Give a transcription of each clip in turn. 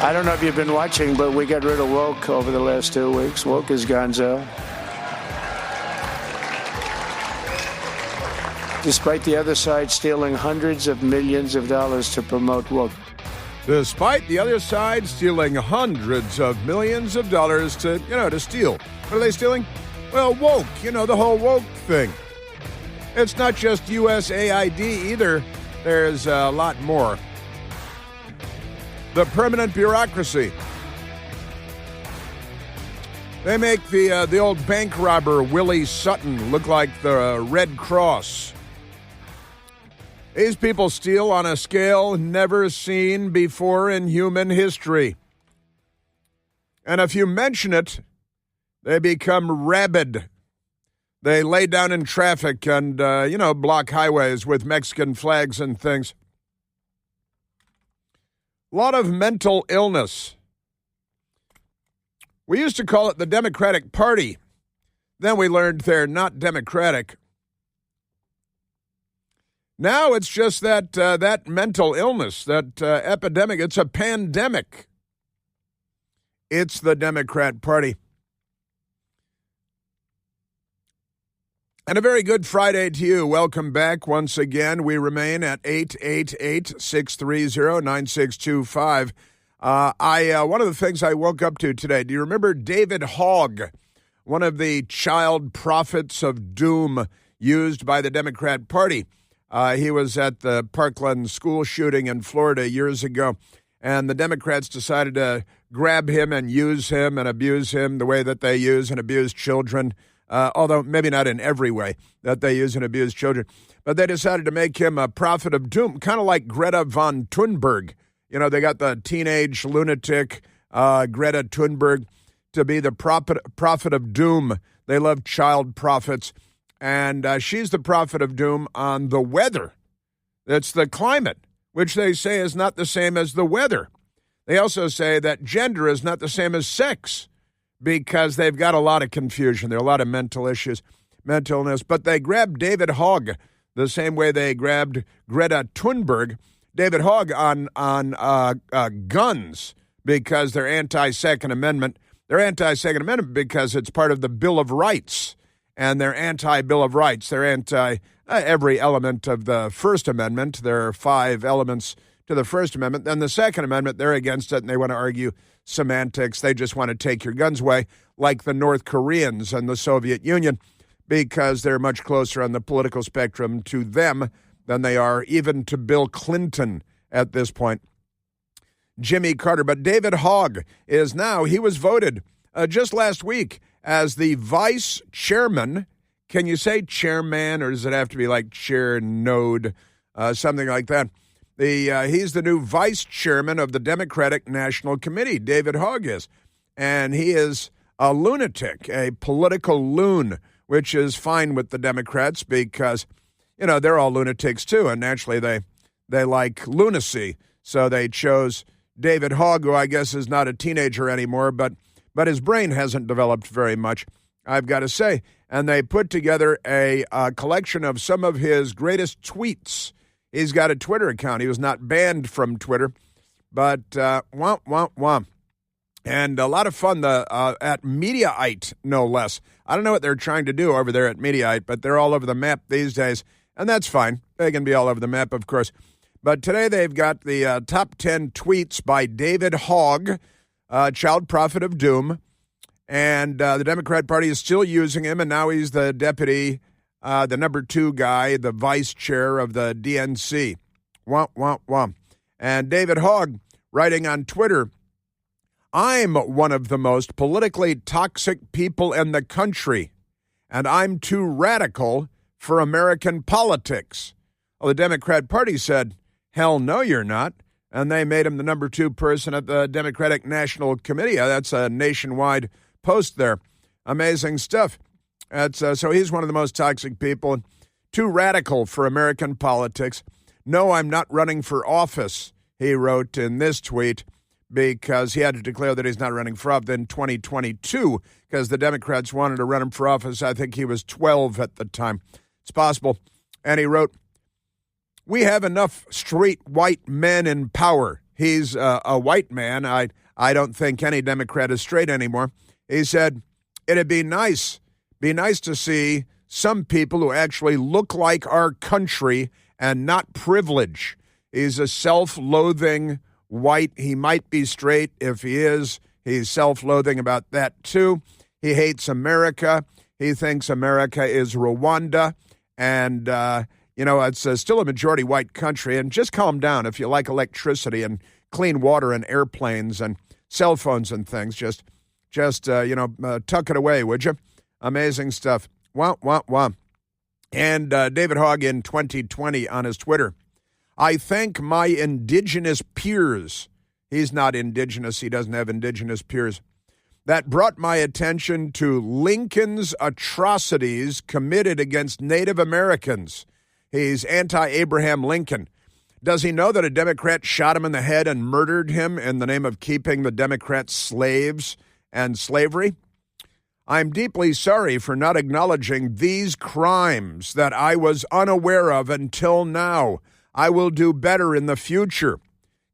I don't know if you've been watching, but we got rid of woke over the last 2 weeks. Woke is gonzo. Despite the other side stealing hundreds of millions of dollars to promote woke. Despite the other side stealing hundreds of millions of dollars to steal. What are they stealing? Well, woke, the whole woke thing. It's not just USAID either. There's a lot more. The permanent bureaucracy. They make the old bank robber Willie Sutton look like the Red Cross. These people steal on a scale never seen before in human history. And if you mention it, they become rabid. They lay down in traffic and, block highways with Mexican flags and things. A lot of mental illness. We used to call it the Democratic Party. Then we learned they're not democratic. Now it's just that mental illness, that epidemic. It's a pandemic. It's the Democrat Party. And a very good Friday to you. Welcome back once again. We remain at 888-630-9625. One of the things I woke up to today, do you remember David Hogg, one of the child prophets of doom used by the Democrat Party? He was at the Parkland school shooting in Florida years ago, and the Democrats decided to grab him and use him and abuse him the way that they use and abuse children, although maybe not in every way that they use and abuse children. But they decided to make him a prophet of doom, kind of like Greta von Thunberg. They got the teenage lunatic Greta Thunberg to be the prophet of doom. They love child prophets. And she's the prophet of doom on the weather. It's the climate, which they say is not the same as the weather. They also say that gender is not the same as sex because they've got a lot of confusion. There are a lot of mental issues, mental illness. But they grabbed David Hogg the same way they grabbed Greta Thunberg. David Hogg on guns because they're anti-Second Amendment. They're anti-Second Amendment because it's part of the Bill of Rights. And they're anti-Bill of Rights. They're anti every element of the First Amendment. There are 5 elements to the First Amendment. Then the Second Amendment, they're against it, and they want to argue semantics. They just want to take your guns away, like the North Koreans and the Soviet Union, because they're much closer on the political spectrum to them than they are even to Bill Clinton at this point. Jimmy Carter. But David Hogg is now, he was voted just last week as the vice chairman. Can you say chairman, or does it have to be like chair node, something like that? He's the new vice chairman of the Democratic National Committee, David Hogg is. And he is a lunatic, a political loon, which is fine with the Democrats because, they're all lunatics too. And naturally, they like lunacy. So they chose David Hogg, who I guess is not a teenager anymore, but his brain hasn't developed very much, I've got to say. And they put together a collection of some of his greatest tweets. He's got a Twitter account. He was not banned from Twitter, but womp, womp, womp. And a lot of fun at Mediaite, no less. I don't know what they're trying to do over there at Mediaite, but they're all over the map these days, and that's fine. They can be all over the map, of course. But today they've got the top 10 tweets by David Hogg, child prophet of doom, and the Democrat Party is still using him, and now he's the deputy, the number 2 guy, the vice chair of the DNC. Womp, womp, womp. And David Hogg, writing on Twitter, I'm one of the most politically toxic people in the country, and I'm too radical for American politics. Well, the Democrat Party said, hell no, you're not. And they made him the number 2 person at the Democratic National Committee. That's a nationwide post there. Amazing stuff. So he's one of the most toxic people. Too radical for American politics. No, I'm not running for office, he wrote in this tweet, because he had to declare that he's not running for office in 2022 because the Democrats wanted to run him for office. I think he was 12 at the time. It's possible. And he wrote, we have enough straight white men in power, He's a white man. I don't think any Democrat is straight anymore. He said, it'd be nice to see some people who actually look like our country and not privilege. He's a self-loathing white. He might be straight. If he is, he's self-loathing about that too. He hates America. He thinks America is Rwanda. And, it's still a majority white country. And just calm down if you like electricity and clean water and airplanes and cell phones and things. Just tuck it away, would you? Amazing stuff. Wah, wah, wah. And David Hogg in 2020 on his Twitter. I thank my indigenous peers. He's not indigenous. He doesn't have indigenous peers. That brought my attention to Lincoln's atrocities committed against Native Americans. He's anti-Abraham Lincoln. Does he know that a Democrat shot him in the head and murdered him in the name of keeping the Democrats slaves and slavery? I'm deeply sorry for not acknowledging these crimes that I was unaware of until now. I will do better in the future.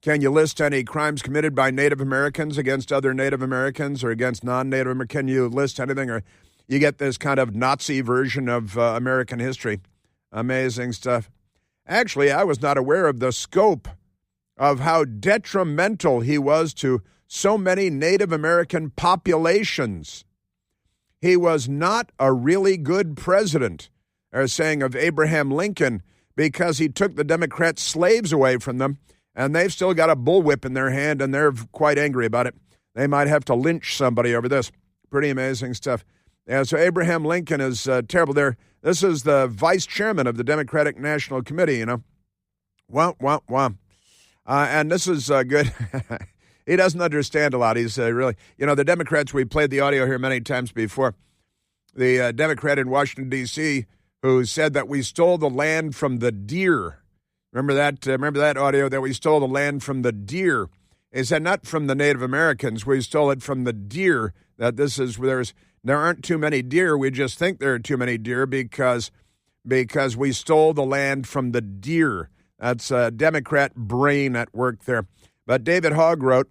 Can you list any crimes committed by Native Americans against other Native Americans or against non-Native Americans? Can you list anything? Or you get this kind of Nazi version of American history. Amazing stuff. Actually, I was not aware of the scope of how detrimental he was to so many Native American populations. He was not a really good president, they're saying of Abraham Lincoln, because he took the Democrats' slaves away from them, and they've still got a bullwhip in their hand, and they're quite angry about it. They might have to lynch somebody over this. Pretty amazing stuff. Yeah, so Abraham Lincoln is terrible there. This is the vice chairman of the Democratic National Committee, Wah, wah, wah. And this is good. He doesn't understand a lot. He's really, the Democrats, we played the audio here many times before. The Democrat in Washington, D.C., who said that we stole the land from the deer. Remember that audio, that we stole the land from the deer? He said not from the Native Americans. We stole it from the deer. That there aren't too many deer. We just think there are too many deer because we stole the land from the deer. That's a Democrat brain at work there. But David Hogg wrote,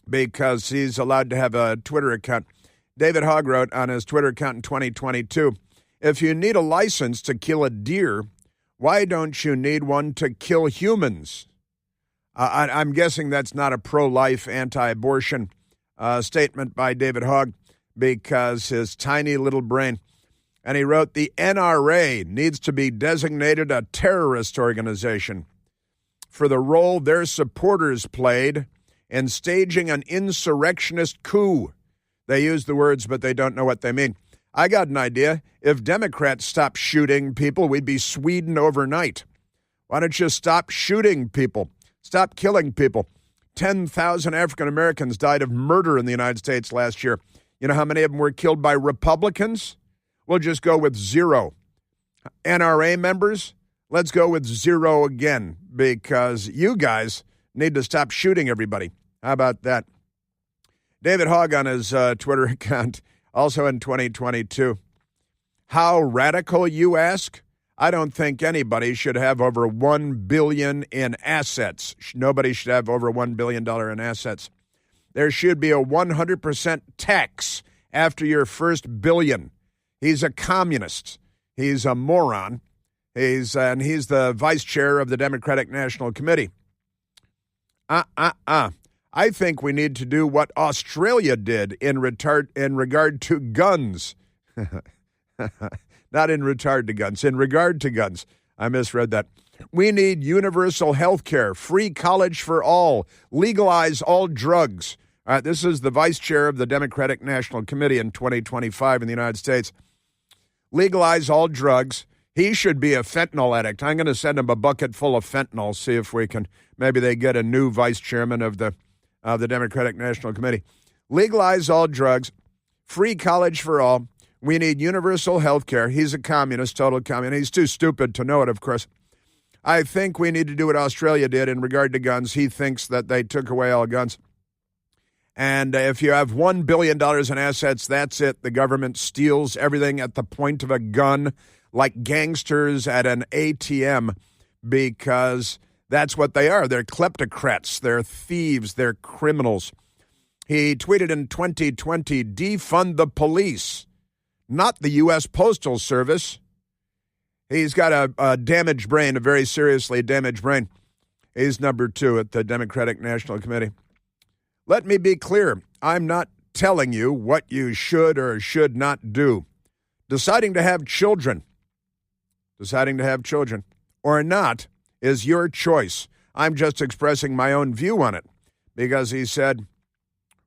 because he's allowed to have a Twitter account, David Hogg wrote on his Twitter account in 2022, if you need a license to kill a deer, why don't you need one to kill humans? I'm guessing that's not a pro-life, anti-abortion statement by David Hogg because his tiny little brain. And he wrote, the NRA needs to be designated a terrorist organization for the role their supporters played in staging an insurrectionist coup. They use the words, but they don't know what they mean. I got an idea. If Democrats stopped shooting people, we'd be Sweden overnight. Why don't you stop shooting people? Stop killing people. 10,000 African Americans died of murder in the United States last year. You know how many of them were killed by Republicans? We'll just go with 0. NRA members, let's go with 0 again, because you guys need to stop shooting everybody. How about that? David Hogg on his Twitter account, also in 2022. How radical, you ask? I don't think anybody should have over $1 billion in assets. Nobody should have over $1 billion in assets. There should be a 100% tax after your first billion. He's a communist. He's a moron. He's the vice chair of the Democratic National Committee. I think we need to do what Australia did in regard to guns. Not in regard to guns, in regard to guns. I misread that. We need universal health care, free college for all, legalize all drugs. All right, this is the vice chair of the Democratic National Committee in 2025 in the United States. Legalize all drugs. He should be a fentanyl addict. I'm going to send him a bucket full of fentanyl, see if we can, maybe they get a new vice chairman of the Democratic National Committee. Legalize all drugs, free college for all. We need universal health care. He's a communist, total communist. He's too stupid to know it, of course. I think we need to do what Australia did in regard to guns. He thinks that they took away all guns. And if you have $1 billion in assets, that's it. The government steals everything at the point of a gun, like gangsters at an ATM, because That's what they are. They're kleptocrats. They're thieves. They're criminals. He tweeted in 2020, defund the police, not the U.S. Postal Service. He's got a damaged brain, a very seriously damaged brain. He's number 2 at the Democratic National Committee. Let me be clear. I'm not telling you what you should or should not do. Deciding to have children or not is your choice. I'm just expressing my own view on it because he said,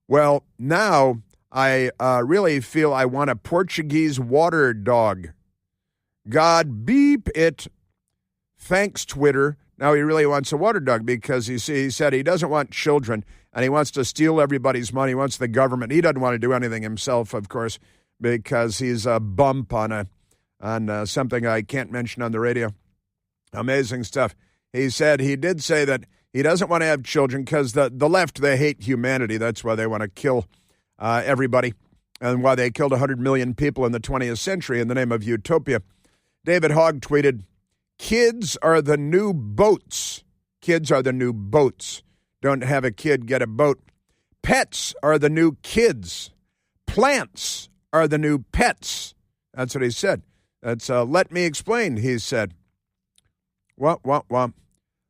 well, now I really feel I want a Portuguese water dog. God beep it. Thanks, Twitter. Now he really wants a water dog because he said he doesn't want children and he wants to steal everybody's money. He wants the government. He doesn't want to do anything himself, of course, because he's a bump on something I can't mention on the radio. Amazing stuff. He did say that he doesn't want to have children because the left, they hate humanity. That's why they want to kill everybody and why they killed 100 million people in the 20th century in the name of utopia. David Hogg tweeted, kids are the new boats. Kids are the new boats. Don't have a kid, get a boat. Pets are the new kids. Plants are the new pets. That's what he said. That's let me explain, he said. What?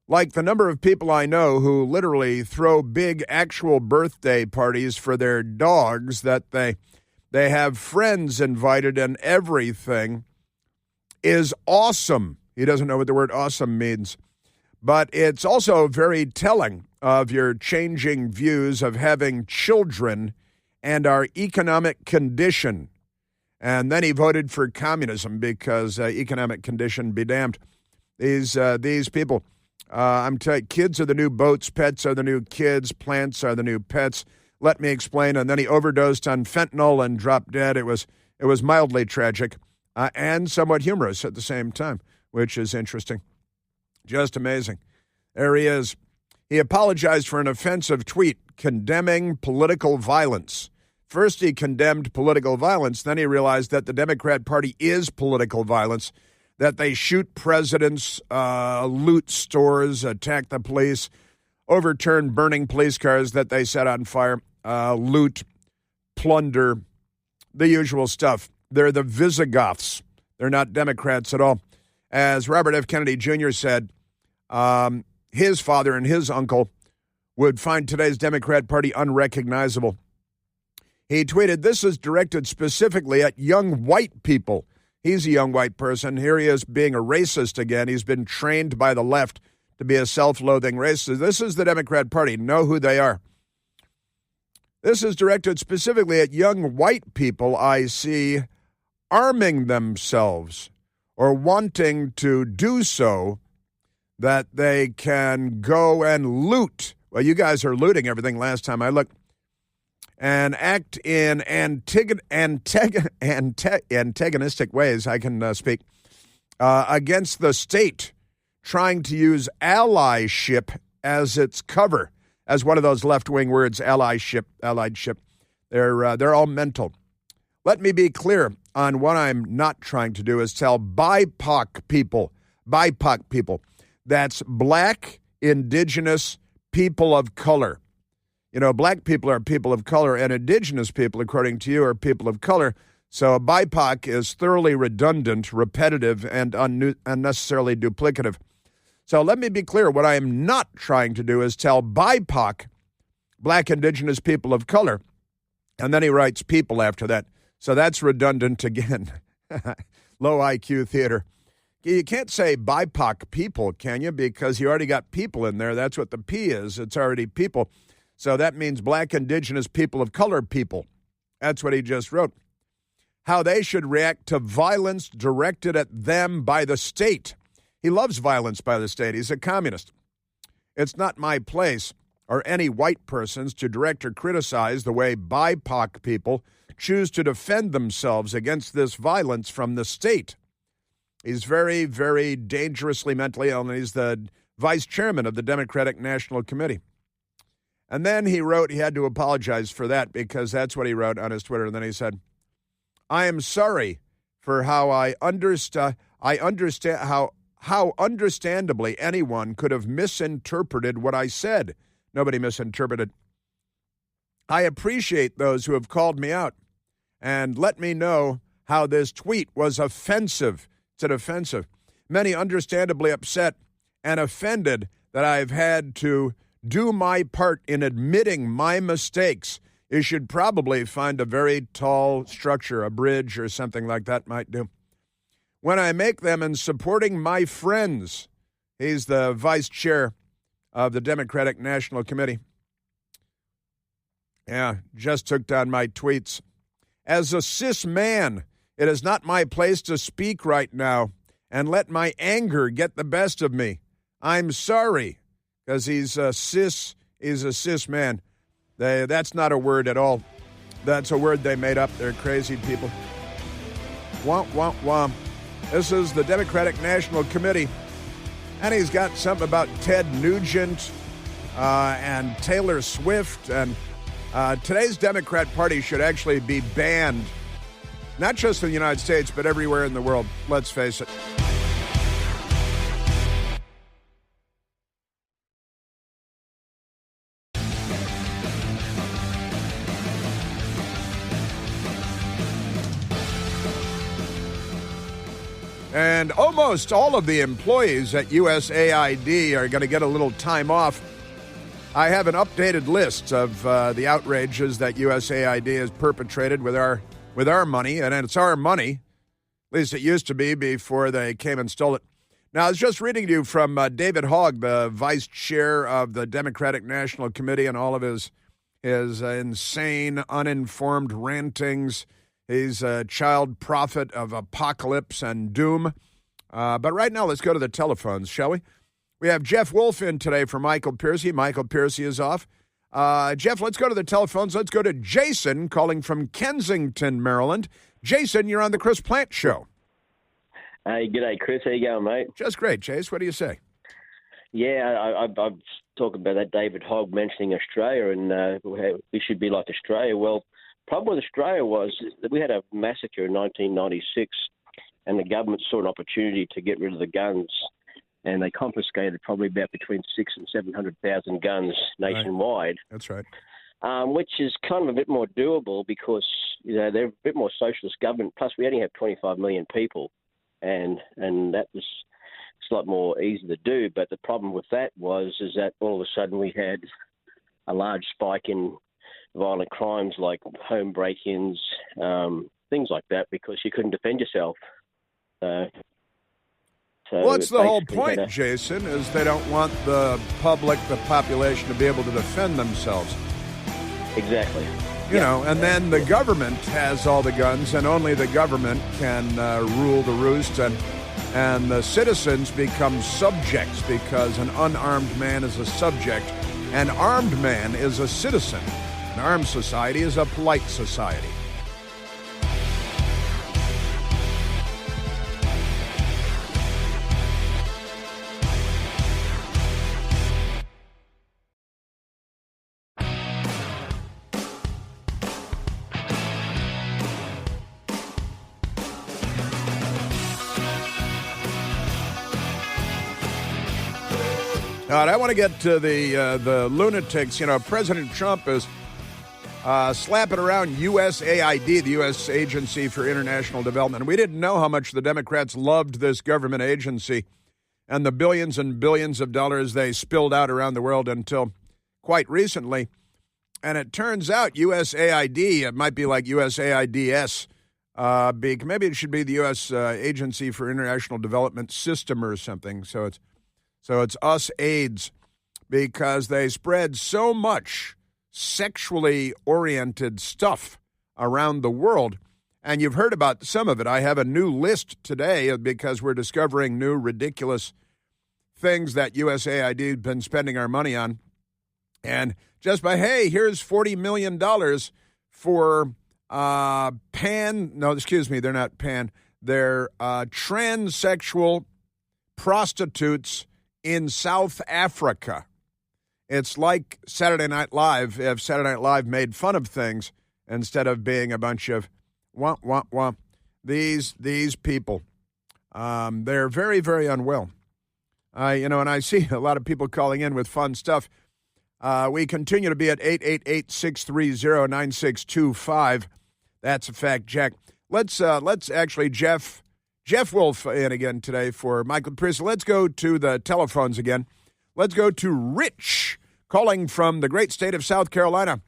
Like the number of people I know who literally throw big actual birthday parties for their dogs that they have friends invited and everything is awesome. He doesn't know what the word awesome means. But it's also very telling of your changing views of having children and our economic condition. And then he voted for communism because economic condition be damned. These people, I'm telling you, kids are the new boats, pets are the new kids, plants are the new pets. Let me explain. And then he overdosed on fentanyl and dropped dead. It was mildly tragic and somewhat humorous at the same time, which is interesting. Just amazing. There he is. He apologized for an offensive tweet condemning political violence. First, he condemned political violence. Then he realized that the Democrat Party is political violence, that they shoot presidents, loot stores, attack the police, overturn burning police cars that they set on fire, loot, plunder, the usual stuff. They're the Visigoths. They're not Democrats at all. As Robert F. Kennedy Jr. said, his father and his uncle would find today's Democrat Party unrecognizable. He tweeted, this is directed specifically at young white people. He's a young white person. Here he is being a racist again. He's been trained by the left to be a self-loathing racist. This is the Democrat Party. Know who they are. This is directed specifically at young white people I see arming themselves or wanting to do so that they can go and loot. Well, you guys are looting everything last time I looked. And act in antagonistic ways, I can speak, against the state, trying to use allyship as its cover, as one of those left-wing words, allyship. They're all mental. Let me be clear on what I'm not trying to do is tell BIPOC people, that's black, indigenous, people of color. You know, black people are people of color, and indigenous people, according to you, are people of color. So BIPOC is thoroughly redundant, repetitive, and unnecessarily duplicative. So let me be clear. What I am not trying to do is tell BIPOC, black, indigenous, people of color, and then he writes people after that. So that's redundant again. Low IQ theater. You can't say BIPOC people, can you? Because you already got people in there. That's what the P is. It's already people. So that means black, indigenous, people of color people. That's what he just wrote. How they should react to violence directed at them by the state. He loves violence by the state. He's a communist. It's not my place or any white person's to direct or criticize the way BIPOC people choose to defend themselves against this violence from the state. He's very, very dangerously mentally ill, and he's the vice chairman of the Democratic National Committee. And then he wrote, he had to apologize for that because that's what he wrote on his Twitter. And then he said, I am sorry for how I understand how understandably anyone could have misinterpreted what I said. Nobody misinterpreted. I appreciate those who have called me out and let me know how this tweet was offensive. It's offensive. Many understandably upset and offended that I've had to do my part in admitting my mistakes. You should probably find a very tall structure, a bridge or something like that might do. When I make them in supporting my friends, he's the vice chair of the Democratic National Committee. Yeah, just took down my tweets. As a cis man, it is not my place to speak right now and let my anger get the best of me. I'm sorry, because he's a cis man. That's not a word at all. That's a word they made up. They're crazy people. Womp, womp, womp. This is the Democratic National Committee, and he's got something about Ted Nugent and Taylor Swift, and today's Democrat Party should actually be banned, not just in the United States, but everywhere in the world. Let's face it. And almost all of the employees at USAID are going to get a little time off. I have an updated list of the outrages that USAID has perpetrated with our money, and it's our money. At least it used to be before they came and stole it. Now, I was just reading to you from David Hogg, the vice chair of the Democratic National Committee, and all of his insane, uninformed rantings. He's a child prophet of apocalypse and doom. But right now, let's go to the telephones, shall we? We have Jeff Wolf in today for Michael Piercy. Michael Piercy is off. Jeff, let's go to the telephones. Let's go to Jason calling from Kensington, Maryland. Jason, you're on the Chris Plant Show. Hey, g'day, Chris. How you going, mate? Just great, Chase. What do you say? Yeah, I'm talking about that David Hogg mentioning Australia and we should be like Australia. Well, problem with Australia was that we had a massacre in 1996 and the government saw an opportunity to get rid of the guns, and they confiscated probably about between 600,000 and 700,000 guns nationwide. Right. That's right. Which is kind of a bit more doable because, they're a bit more socialist government. Plus, we only have 25 million people, and that was it's a lot more easy to do. But the problem with that is that all of a sudden we had a large spike in violent crimes like home break-ins, things like that, because you couldn't defend yourself. What's the whole point, Jason, is they don't want the public, the population, to be able to defend themselves. Exactly. Then the government has all the guns, and only the government can rule the roost, and the citizens become subjects because an unarmed man is a subject. An armed man is a citizen. An armed society is a polite society. All right, I want to get to the lunatics. President Trump is slapping around USAID, the U.S. Agency for International Development. We didn't know how much the Democrats loved this government agency and the billions and billions of dollars they spilled out around the world until quite recently. And it turns out USAID, it might be like USAIDS, maybe it should be the U.S. Agency for International Development System or something. So it's us AIDS, because they spread so much sexually oriented stuff around the world. And you've heard about some of it. I have a new list today because we're discovering new ridiculous things that USAID has been spending our money on. And just by, hey, here's $40 million for they're not pan. They're transsexual prostitutes in South Africa. It's like Saturday Night Live if Saturday Night Live made fun of things instead of being a bunch of wah, wah, wah. These people. They're very, very unwell. And I see a lot of people calling in with fun stuff. We continue to be at 888-630-9625. That's a fact, Jack. Let's actually Jeff Wolf in again today for Michael Priest. Let's go to the telephones again. Let's go to Rich calling from the great state of South Carolina.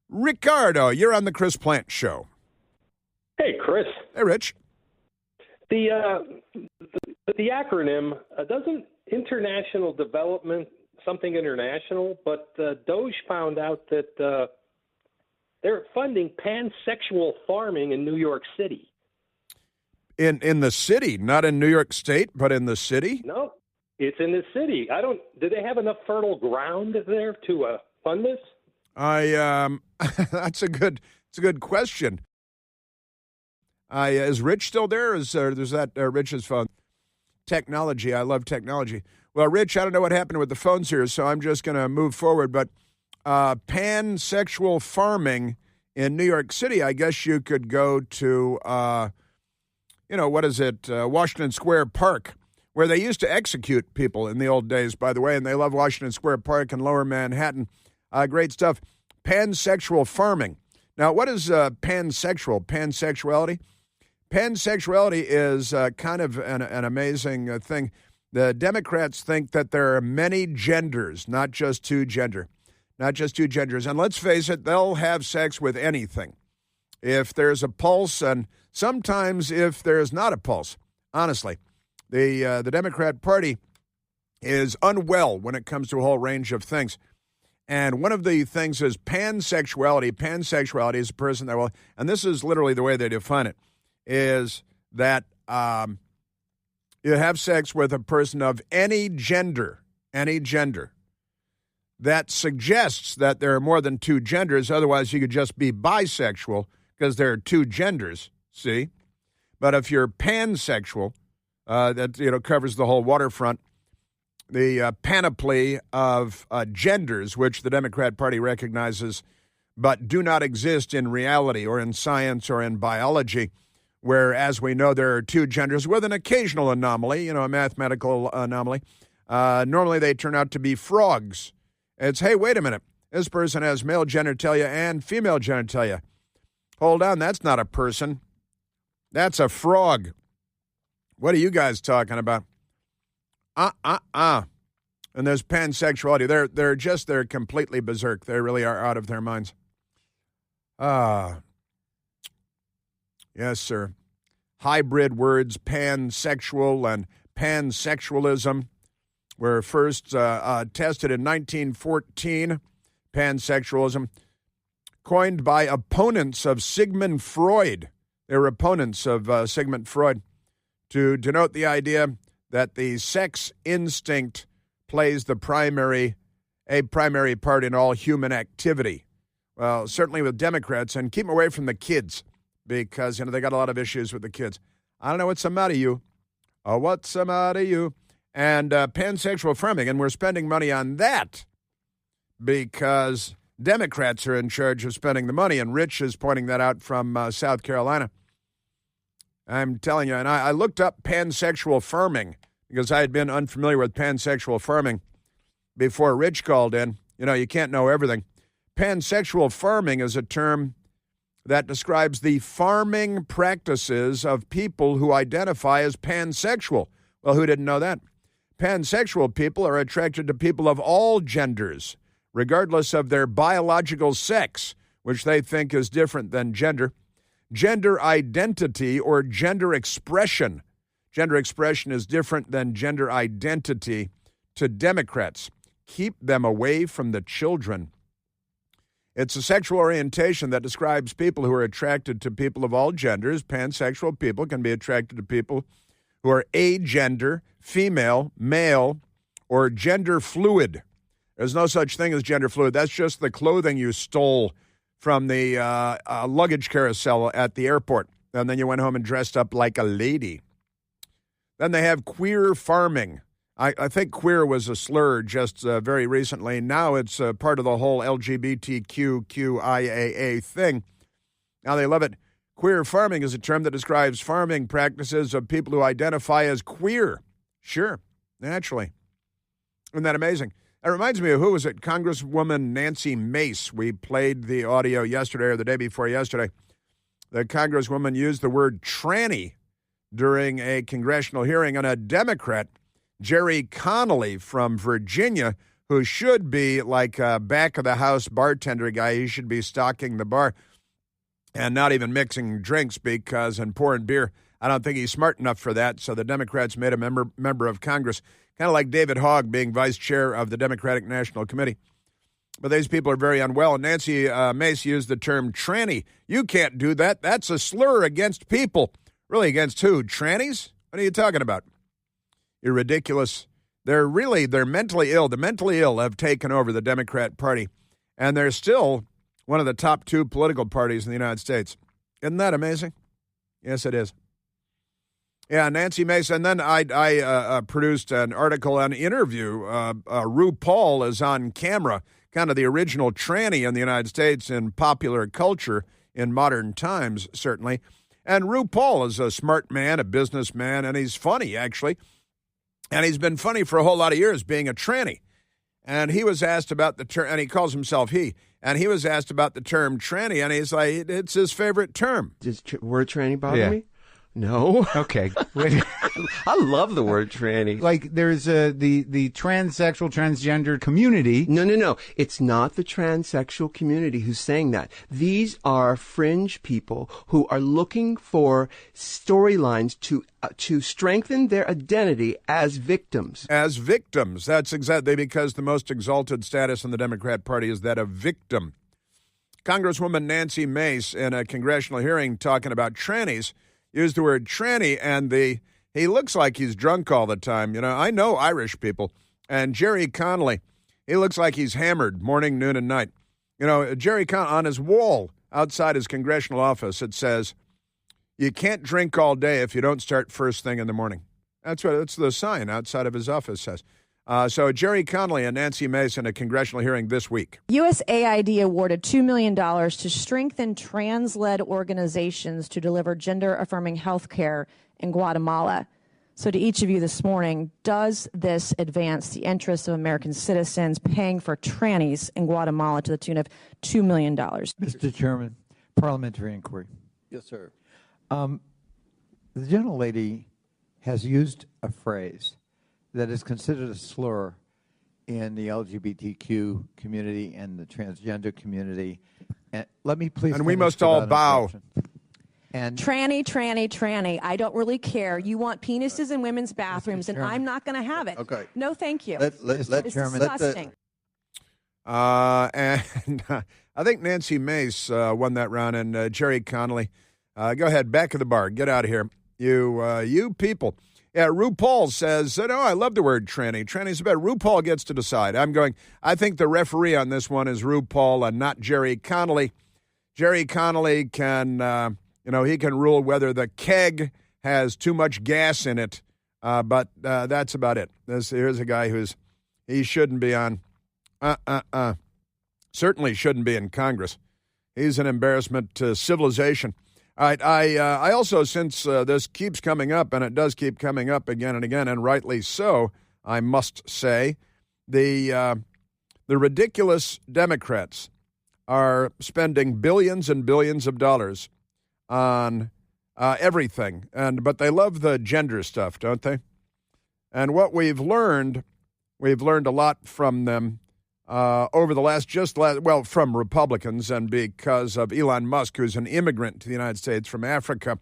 Ricardo, you're on the Chris Plante Show. Hey, Chris. Hey, Rich. The acronym doesn't international development something international, but Doge found out that they're funding pansexual farming in New York City. In the city, not in New York State, but in the city? No, it's in the city. Do they have enough fertile ground there to fund this? That's a good question. Is Rich still there? There's that Rich's phone? Technology. I love technology. Well, Rich, I don't know what happened with the phones here, so I'm just going to move forward. But pansexual farming in New York City, I guess you could go to, Washington Square Park, where they used to execute people in the old days, by the way, and they love Washington Square Park in Lower Manhattan. Great stuff. Pansexual farming. Now, what is pansexual? Pansexuality? Pansexuality is kind of an amazing thing. The Democrats think that there are many genders, not just two genders. And let's face it, they'll have sex with anything if there's a pulse, and sometimes if there's not a pulse. Honestly, the Democrat Party is unwell when it comes to a whole range of things. And one of the things is pansexuality. Pansexuality is a person that will, and this is literally the way they define it, is that you have sex with a person of any gender. That suggests that there are more than two genders. Otherwise, you could just be bisexual because there are two genders, see? But if you're pansexual, that covers the whole waterfront, the panoply of genders, which the Democrat Party recognizes but do not exist in reality or in science or in biology, where, as we know, there are two genders with an occasional anomaly, a mathematical anomaly. Normally they turn out to be frogs. It's, hey, wait a minute. This person has male genitalia and female genitalia. Hold on, that's not a person. That's a frog. What are you guys talking about? And there's pansexuality. They're completely berserk. They really are out of their minds. Yes, sir. Hybrid words, pansexual and pansexualism, were first tested in 1914. Pansexualism, coined by opponents of Sigmund Freud. They were opponents of Sigmund Freud to denote the idea that the sex instinct plays a primary part in all human activity. Well, certainly with Democrats, and keep them away from the kids because, they got a lot of issues with the kids. I don't know what's the matter, you. Oh, what's the matter, you? And pansexual farming, and we're spending money on that because Democrats are in charge of spending the money, and Rich is pointing that out from South Carolina. I'm telling you, and I looked up pansexual farming because I had been unfamiliar with pansexual farming before Rich called in. You can't know everything. Pansexual farming is a term that describes the farming practices of people who identify as pansexual. Well, who didn't know that? Pansexual people are attracted to people of all genders, regardless of their biological sex, which they think is different than gender. Gender identity or gender expression. Gender expression is different than gender identity to Democrats. Keep them away from the children. It's a sexual orientation that describes people who are attracted to people of all genders. Pansexual people can be attracted to people who are agender, female, male, or gender fluid. There's no such thing as gender fluid. That's just the clothing you stole from the luggage carousel at the airport. And then you went home and dressed up like a lady. Then they have queer farming. I think queer was a slur just very recently. Now it's part of the whole LGBTQIAA thing. Now they love it. Queer farming is a term that describes farming practices of people who identify as queer. Sure, naturally. Isn't that amazing? That reminds me of, who was it? Congresswoman Nancy Mace. We played the audio yesterday or the day before yesterday. The Congresswoman used the word tranny during a congressional hearing on a Democrat, Jerry Connolly from Virginia, who should be like a back-of-the-house bartender guy. He should be stocking the bar and not even mixing drinks and pouring beer. I don't think he's smart enough for that, so the Democrats made a member of Congress, kind of like David Hogg being vice chair of the Democratic National Committee. But these people are very unwell. And Nancy Mace used the term tranny. You can't do that. That's a slur against people. Really, against who? Trannies? What are you talking about? You're ridiculous. They're mentally ill. The mentally ill have taken over the Democrat Party, and they're still one of the top 2 political parties in the United States. Isn't that amazing? Yes, it is. Yeah, Nancy Mace. And then I produced an article, an interview. RuPaul is on camera, kind of the original tranny in the United States in popular culture in modern times, certainly. And RuPaul is a smart man, a businessman, and he's funny, actually. And he's been funny for a whole lot of years, being a tranny. And he was asked about the term, and he calls himself he. And he was asked about the term tranny, and he's like, it's his favorite term. Does word tranny bother me? No. Okay. I love the word tranny. Like there's the transsexual, transgender community. No. It's not the transsexual community who's saying that. These are fringe people who are looking for storylines to strengthen their identity as victims. As victims. That's exactly because the most exalted status in the Democrat Party is that of victim. Congresswoman Nancy Mace, in a congressional hearing talking about trannies, used the word tranny, and he looks like he's drunk all the time. You know, I know Irish people. And Jerry Connolly, he looks like he's hammered morning, noon, and night. You know, Jerry Connolly, on his wall outside his congressional office, it says, you can't drink all day if you don't start first thing in the morning. That's the sign outside of his office says. So Jerry Connolly and Nancy Mace in a congressional hearing this week. USAID awarded $2 million to strengthen trans-led organizations to deliver gender-affirming health care in Guatemala. So to each of you this morning, does this advance the interests of American citizens paying for trannies in Guatemala to the tune of $2 million? Mr. Chairman, parliamentary inquiry. Yes, sir. The gentlelady has used a phrase that is considered a slur in the LGBTQ community and the transgender community. And let me please. And we must all bow. And Tranny. I don't really care. You want penises in women's bathrooms, and I'm not going to have it. Okay. No, thank you. It's disgusting. And I think Nancy Mace won that round, and Jerry Connolly. Go ahead, back of the bar. Get out of here. You people. Yeah, RuPaul says, I love the word tranny. Tranny's the best. RuPaul gets to decide. I think the referee on this one is RuPaul and not Jerry Connolly. Jerry Connolly can, he can rule whether the keg has too much gas in it, but that's about it. Here's a guy he shouldn't be on, certainly shouldn't be in Congress. He's an embarrassment to civilization. All right, I also, since this keeps coming up, and it does keep coming up again and again, and rightly so, I must say, the ridiculous Democrats are spending billions and billions of dollars on everything, but they love the gender stuff, don't they? And what we've learned a lot from them over the last from Republicans and because of Elon Musk, who's an immigrant to the United States from Africa.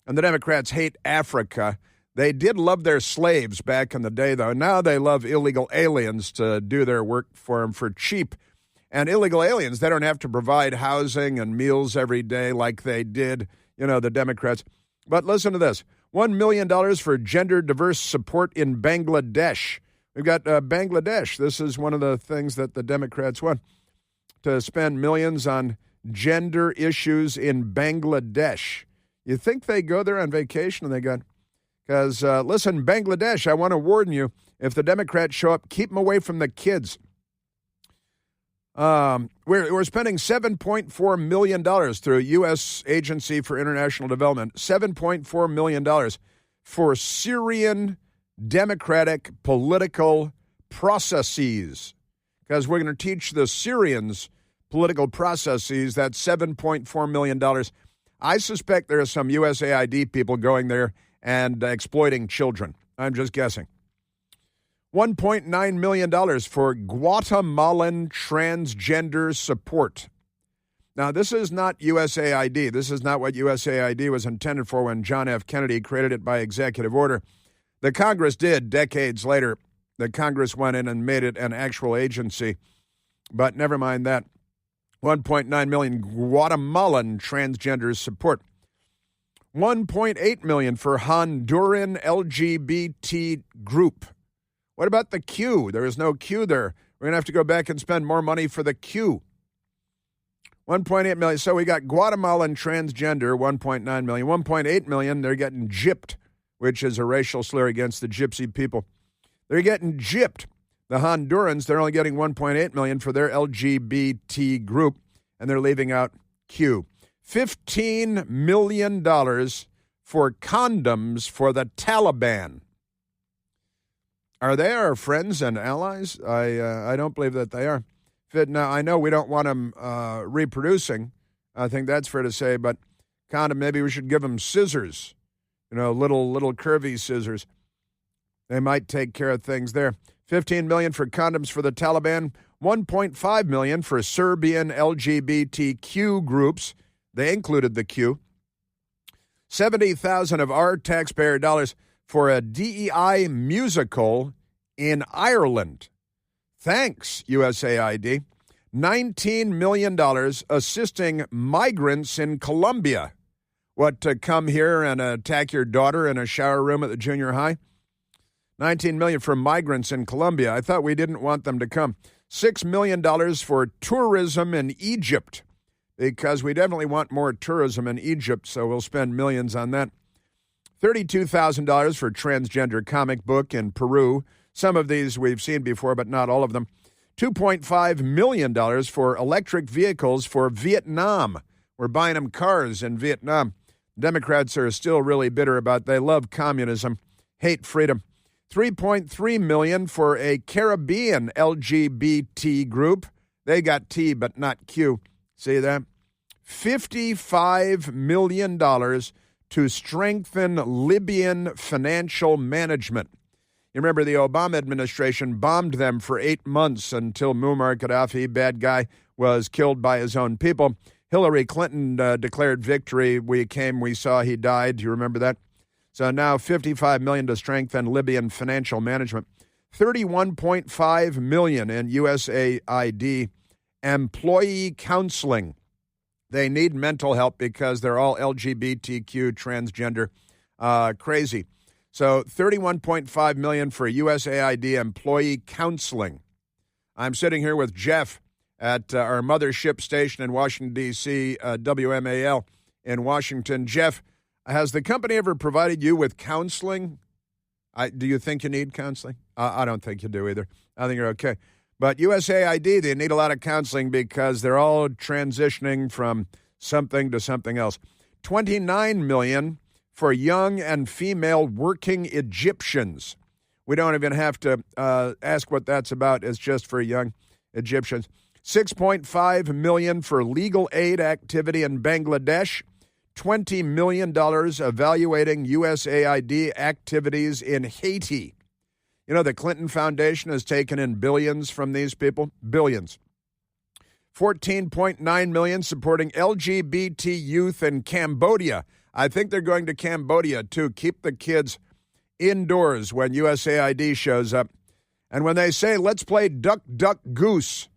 And the Democrats hate Africa. They did love their slaves back in the day, though. Now they love illegal aliens to do their work for them for cheap. And illegal aliens, they don't have to provide housing and meals every day like they did, the Democrats. But listen to this. $1 million for gender diverse support in Bangladesh. We've got Bangladesh. This is one of the things that the Democrats want, to spend millions on gender issues in Bangladesh. You think they go there on vacation and they got, because listen, Bangladesh, I want to warn you, if the Democrats show up, keep them away from the kids. We're spending $7.4 million through U.S. Agency for International Development, $7.4 million for Syrian democratic political processes, because we're going to teach the Syrians political processes. That's $7.4 million. I suspect there are some USAID people going there and exploiting children. I'm just guessing. $1.9 million for Guatemalan transgender support. Now, this is not USAID. This is not what USAID was intended for when John F. Kennedy created it by executive order. The Congress did decades later. The Congress went in and made it an actual agency. But never mind that. 1.9 million Guatemalan transgender support. 1.8 million for Honduran LGBT group. What about the Q? There is no Q there. We're going to have to go back and spend more money for the Q. 1.8 million. So we got Guatemalan transgender, 1.9 million. 1.8 million, they're getting gypped, which is a racial slur against the gypsy people. They're getting gypped. The Hondurans, they're only getting 1.8 million for their LGBT group, and they're leaving out Q. $15 million for condoms for the Taliban. Are they our friends and allies? I don't believe that they are. Now, I know we don't want them reproducing. I think that's fair to say, but condom, maybe we should give them scissors, little curvy scissors. They might take care of things there. $15 million for condoms for the Taliban, $1.5 million for Serbian LGBTQ groups. They included the Q. $70,000 of our taxpayer dollars for a DEI musical in Ireland. Thanks, USAID. $19 million assisting migrants in Colombia. What, to come here and attack your daughter in a shower room at the junior high? $19 million for migrants in Colombia. I thought we didn't want them to come. $6 million for tourism in Egypt, because we definitely want more tourism in Egypt, so we'll spend millions on that. $32,000 for transgender comic book in Peru. Some of these we've seen before, but not all of them. $2.5 million for electric vehicles for Vietnam. We're buying them cars in Vietnam. Democrats are still really bitter about it. They love communism, hate freedom. $3.3 million for a Caribbean LGBT group. They got T, but not Q. See that? $55 million to strengthen Libyan financial management. You remember the Obama administration bombed them for 8 months until Muammar Gaddafi, bad guy, was killed by his own people. Hillary Clinton declared victory. We saw he died. Do you remember that? So now $55 million to strengthen Libyan financial management. $31.5 million in USAID employee counseling. They need mental help because they're all LGBTQ, transgender, crazy. So $31.5 million for USAID employee counseling. I'm sitting here with Jeff at our mothership station in Washington, D.C., WMAL in Washington. Jeff, has the company ever provided you with counseling? Do you think you need counseling? I don't think you do either. I think you're okay. But USAID, they need a lot of counseling because they're all transitioning from something to something else. $29 million for young and female working Egyptians. We don't even have to ask what that's about. It's just for young Egyptians. $6.5 million for legal aid activity in Bangladesh. $20 million evaluating USAID activities in Haiti. You know, the Clinton Foundation has taken in billions from these people. Billions. $14.9 million supporting LGBT youth in Cambodia. I think they're going to Cambodia to keep the kids indoors when USAID shows up. And when they say, let's play duck, duck, goose,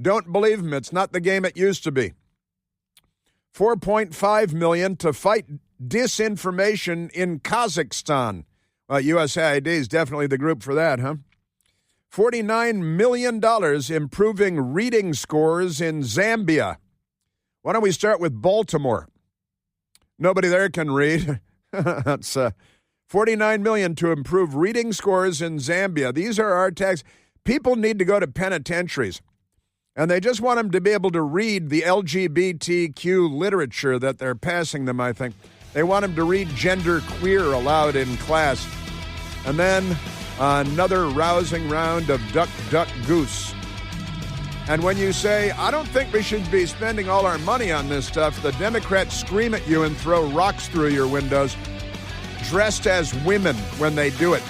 don't believe them. It's not the game it used to be. $4.5 million to fight disinformation in Kazakhstan. Well, USAID is definitely the group for that, huh? $49 million improving reading scores in Zambia. Why don't we start with Baltimore? Nobody there can read. That's $49 million to improve reading scores in Zambia. These are our tax. People need to go to penitentiaries. And they just want them to be able to read the LGBTQ literature that they're passing them, I think. They want them to read gender queer aloud in class. And then another rousing round of duck, duck, goose. And when you say, I don't think we should be spending all our money on this stuff, the Democrats scream at you and throw rocks through your windows, dressed as women when they do it.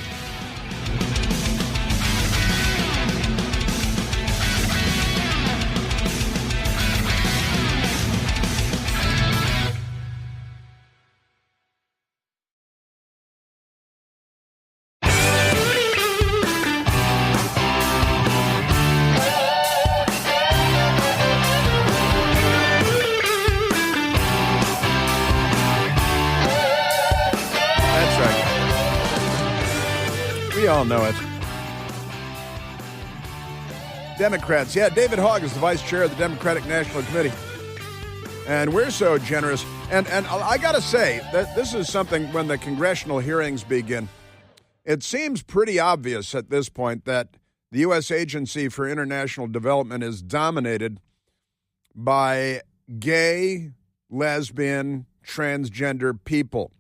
We all know it. Democrats. Yeah, David Hogg is the vice chair of the Democratic National Committee. And we're so generous. And I got to say that this is something when the congressional hearings begin. It seems pretty obvious at this point that the U.S. Agency for International Development is dominated by gay, lesbian, transgender people.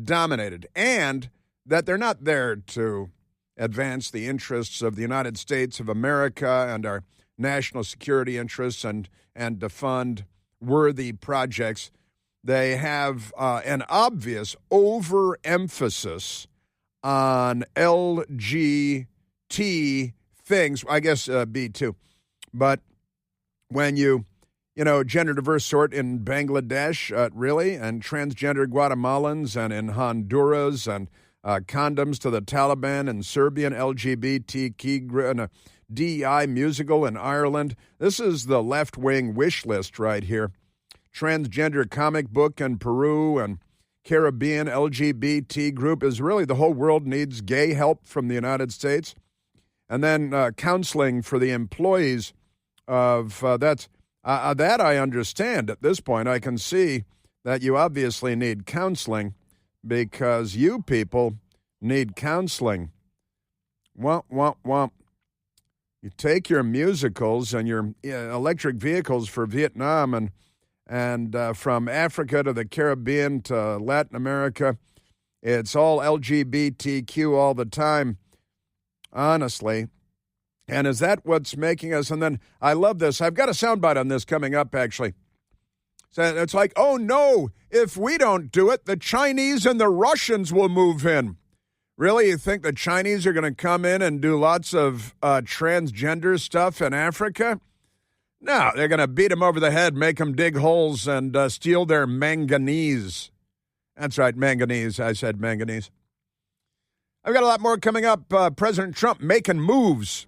Dominated. And that they're not there to advance the interests of the United States of America and our national security interests and to fund worthy projects. They have an obvious overemphasis on LGBT things, I guess B too. But when gender diverse sort in Bangladesh, really, and transgender Guatemalans, and in Honduras, and condoms to the Taliban and Serbian LGBTQ and a DEI musical in Ireland. This is the left-wing wish list right here. Transgender comic book in Peru and Caribbean LGBT group is really the whole world needs gay help from the United States. And then counseling for the employees of that I understand at this point. I can see that you obviously need counseling because you people need counseling. Womp, womp, womp. You take your musicals and your electric vehicles for Vietnam and from Africa to the Caribbean to Latin America. It's all LGBTQ all the time, honestly. And is that what's making us? And then I love this. I've got a soundbite on this coming up, actually. So it's like, oh, no, if we don't do it, the Chinese and the Russians will move in. Really? You think the Chinese are going to come in and do lots of transgender stuff in Africa? No, they're going to beat them over the head, make them dig holes, and steal their manganese. That's right, manganese. I said manganese. I've got a lot more coming up. President Trump making moves.